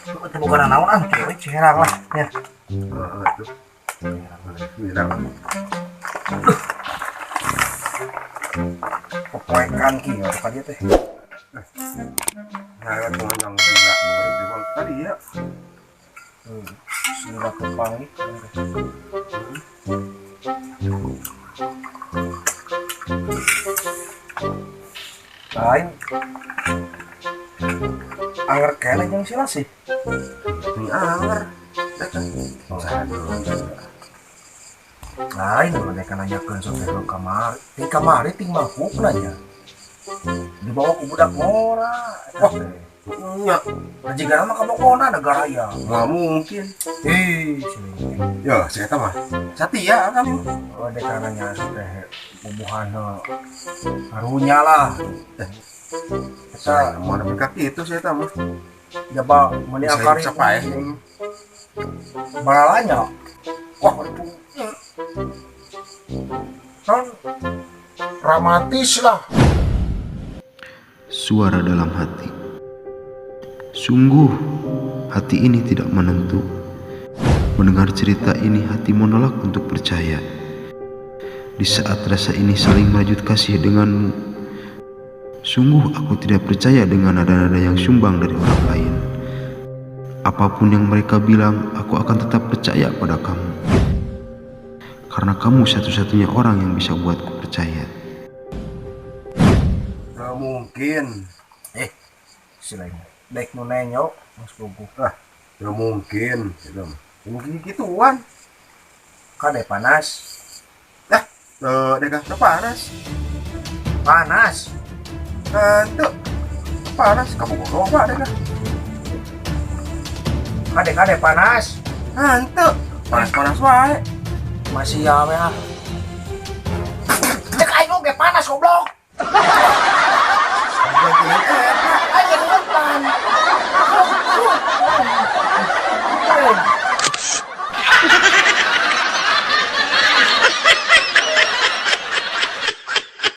Itu bukan naon cewek cerang lah ya. Itu. Bilang. Popoekan ki ya tadi teh. Nah, cuma yang gila tadi ya. Sila kepangi. Lain. Anger kene jeung sila sih. Ini anger. Lain mereka nanyakeun sopir kamari. Di kamari ting mangkuk nanya. Dibawa ku budak mora. Wah, Ya, jika nama kabokona negara ya. nggak mungkin. Sini. Ya, saya tahu mah. Setia kan. Oh, dekananya sudah bubuhan harunya lah. Saya Kita mau dekat itu saya tahu mah. jaba meni akari Siapa ya? baralanya. Wah, itu kan dramatis lah. Suara dalam hati. Sungguh, hati ini tidak menentu. Mendengar cerita ini, hati menolak untuk percaya. Di saat rasa ini saling merajut kasih denganmu, sungguh aku tidak percaya dengan nada-nada yang sumbang dari orang lain. Apapun yang mereka bilang, aku akan tetap percaya pada kamu. Karena kamu satu-satunya orang yang bisa buatku percaya. Nggak mungkin. Selain baik nu nenyo mas bubu. Nggak mungkin. Nggak mungkin gituan. Kade panas. Dekat panas. Panas. Itu panas. Kamu ngomong apa dekat? Kade panas. Itu panas wae. Masih ya meh. Dek ayo ge panas goblok.